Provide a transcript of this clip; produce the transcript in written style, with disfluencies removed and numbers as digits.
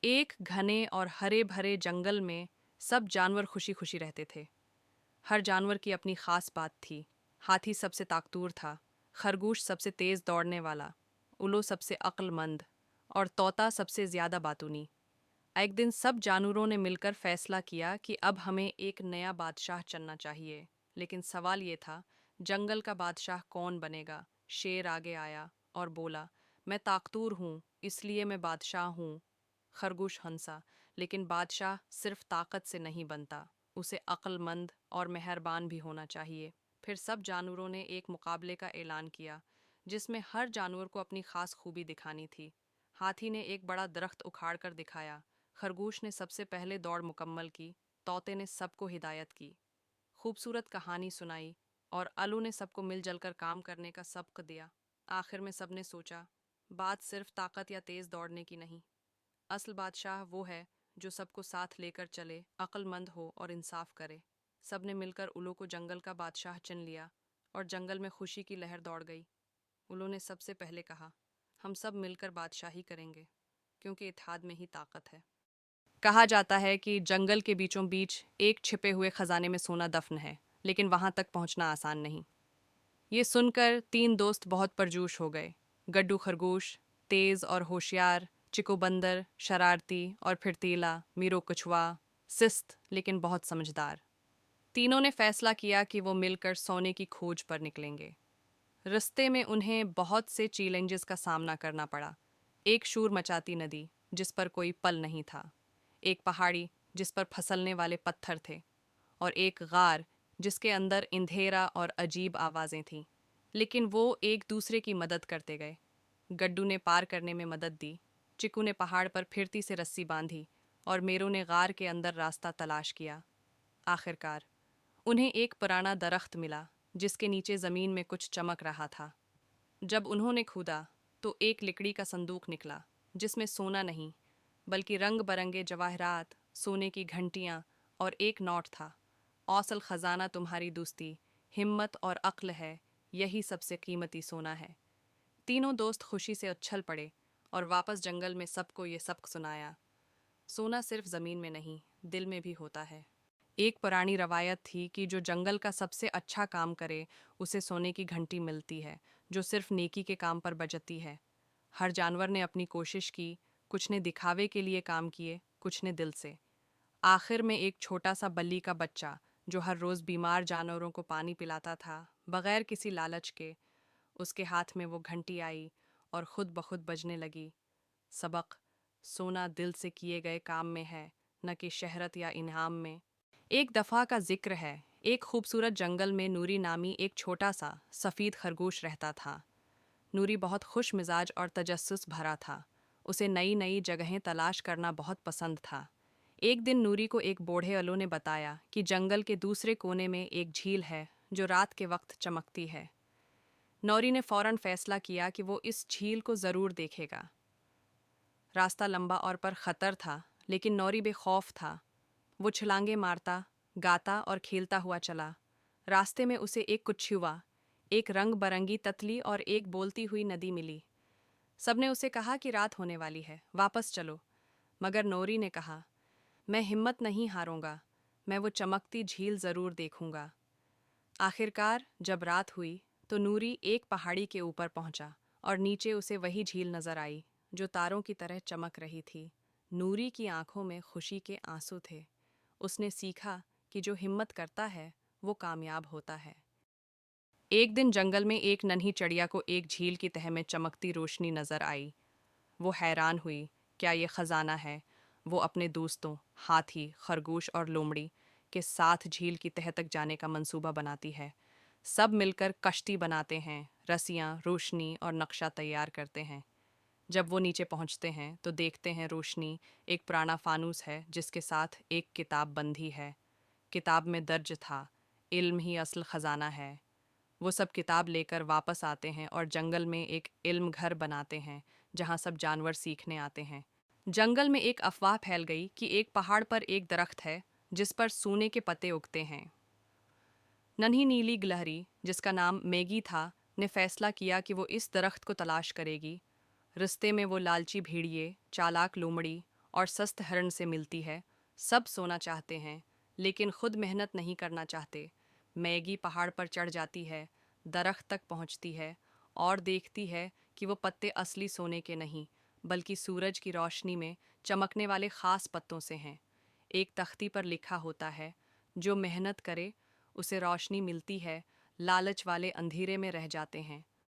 एक घने और हरे भरे जंगल में सब जानवर खुशी खुशी रहते थे। हर जानवर की अपनी खास बात थी। हाथी सबसे ताकतवर था, खरगोश सबसे तेज दौड़ने वाला, उल्लू सबसे अक्लमंद और तोता सबसे ज्यादा बातूनी। एक दिन सब जानवरों ने मिलकर फैसला किया कि अब हमें एक नया बादशाह चुनना चाहिए। लेकिन सवाल ये था, जंगल का बादशाह कौन बनेगा? शेर आगे आया और बोला, मैं ताकतवर हूँ, इसलिए मैं बादशाह हूँ। खरगोश हंसा, लेकिन बादशाह सिर्फ ताकत से नहीं बनता, उसे अक्लमंद और मेहरबान भी होना चाहिए। फिर सब जानवरों ने एक मुकाबले का ऐलान किया, जिसमें हर जानवर को अपनी खास खूबी दिखानी थी। हाथी ने एक बड़ा दरख्त उखाड़ कर दिखाया, खरगोश ने सबसे पहले दौड़ मुकम्मल की, तोते ने सबको हिदायत की, खूबसूरत कहानी सुनाई और अलू ने सबको मिलजुल कर काम करने का सबक दिया। आखिर में सबने सोचा, बात सिर्फ ताकत या तेज दौड़ने की नहीं, असल बादशाह वो है जो सबको साथ लेकर चले, अक्लमंद हो और इंसाफ करे। सबने मिलकर उल्लू को जंगल का बादशाह चुन लिया और जंगल में खुशी की लहर दौड़ गई। उल्लू ने सबसे पहले कहा, हम सब मिलकर बादशाही करेंगे, क्योंकि इत्तेहाद में ही ताकत है। कहा जाता है कि जंगल के बीचों बीच एक छिपे हुए खजाने में सोना दफन है, लेकिन वहां तक पहुंचना आसान नहीं। ये सुनकर तीन दोस्त बहुत परजोश हो गए। गड्डू खरगोश, तेज और होशियार; चिको बंदर, शरारती और फिरतीला; मीरो कछुआ, सिस्त लेकिन बहुत समझदार। तीनों ने फैसला किया कि वो मिलकर सोने की खोज पर निकलेंगे। रास्ते में उन्हें बहुत से चैलेंजेस का सामना करना पड़ा। एक शोर मचाती नदी जिस पर कोई पल नहीं था, एक पहाड़ी जिस पर फिसलने वाले पत्थर थे, और एक गार जिसके अंदर अंधेरा और अजीब आवाज़ें थीं। लेकिन वो एक दूसरे की मदद करते गए। गड्डू ने पार करने में मदद दी, चिकू ने पहाड़ पर फिरती से रस्सी बांधी और मेरो ने गार के अंदर रास्ता तलाश किया। आखिरकार उन्हें एक पुराना दरख्त मिला जिसके नीचे ज़मीन में कुछ चमक रहा था। जब उन्होंने खोदा तो एक लकड़ी का संदूक निकला, जिसमें सोना नहीं बल्कि रंग बरंगे जवाहरात, सोने की घंटियाँ और एक नोट था। औसल खजाना तुम्हारी दोस्ती, हिम्मत और अक्ल है, यही सबसे कीमती सोना है। तीनों दोस्त खुशी से उछल पड़े और वापस जंगल में सबको ये सबक सुनाया, सोना सिर्फ ज़मीन में नहीं, दिल में भी होता है। एक पुरानी रवायत थी कि जो जंगल का सबसे अच्छा काम करे उसे सोने की घंटी मिलती है, जो सिर्फ नेकी के काम पर बजती है। हर जानवर ने अपनी कोशिश की, कुछ ने दिखावे के लिए काम किए, कुछ ने दिल से। आखिर में एक छोटा सा बल्ली का बच्चा जो हर रोज़ बीमार जानवरों को पानी पिलाता था, बगैर किसी लालच के, उसके हाथ में वो घंटी आई और खुद ब खुद बजने लगी। सबक: सोना दिल से किए गए काम में है, न कि शहरत या इनाम में। एक दफ़ा का जिक्र है, एक खूबसूरत जंगल में नूरी नामी एक छोटा सा सफ़ेद खरगोश रहता था। नूरी बहुत खुश मिजाज और तजस्सुस भरा था। उसे नई नई जगहें तलाश करना बहुत पसंद था। एक दिन नूरी को एक बूढ़े अलो ने बताया कि जंगल के दूसरे कोने में एक झील है जो रात के वक्त चमकती है। नौरी ने फौरन फैसला किया कि वो इस झील को ज़रूर देखेगा। रास्ता लंबा और पर ख़तर था, लेकिन नौरी बेखौफ था। वो छलांगे मारता, गाता और खेलता हुआ चला। रास्ते में उसे एक कुछुआ, एक रंग बरंगी ततली और एक बोलती हुई नदी मिली। सबने उसे कहा कि रात होने वाली है, वापस चलो। मगर नौरी ने कहा, मैं हिम्मत नहीं हारूंगा, मैं वो चमकती झील ज़रूर देखूंगा। आखिरकार जब रात हुई तो नूरी एक पहाड़ी के ऊपर पहुंचा और नीचे उसे वही झील नजर आई जो तारों की तरह चमक रही थी। नूरी की आंखों में खुशी के आंसू थे। उसने सीखा कि जो हिम्मत करता है वो कामयाब होता है। एक दिन जंगल में एक नन्ही चिड़िया को एक झील की तह में चमकती रोशनी नजर आई। वो हैरान हुई, क्या ये खजाना है? वो अपने दोस्तों हाथी, खरगोश और लोमड़ी के साथ झील की तह तक जाने का मंसूबा बनाती है। सब मिलकर कश्ती बनाते हैं, रस्सियाँ, रोशनी और नक्शा तैयार करते हैं। जब वो नीचे पहुंचते हैं तो देखते हैं रोशनी एक पुराना फानूस है जिसके साथ एक किताब बंधी है। किताब में दर्ज था, इल्म ही असल खजाना है। वो सब किताब लेकर वापस आते हैं और जंगल में एक इल्म घर बनाते हैं जहाँ सब जानवर सीखने आते हैं। जंगल में एक अफवाह फैल गई कि एक पहाड़ पर एक दरख्त है जिस पर सोने के पत्ते उगते हैं। नन्ही नीली गिलहरी, जिसका नाम मैगी था, ने फैसला किया कि वो इस दरख्त को तलाश करेगी। रिश्ते में वो लालची भेड़िए, चालाक लोमड़ी और सस्त हरण से मिलती है। सब सोना चाहते हैं, लेकिन खुद मेहनत नहीं करना चाहते। मैगी पहाड़ पर चढ़ जाती है, दरख्त तक पहुंचती है और देखती है कि वो पत्ते असली सोने के नहीं, बल्कि सूरज की रोशनी में चमकने वाले खास पत्तों से हैं। एक तख्ती पर लिखा होता है, जो मेहनत करे उसे रोशनी मिलती है, लालच वाले अंधेरे में रह जाते हैं।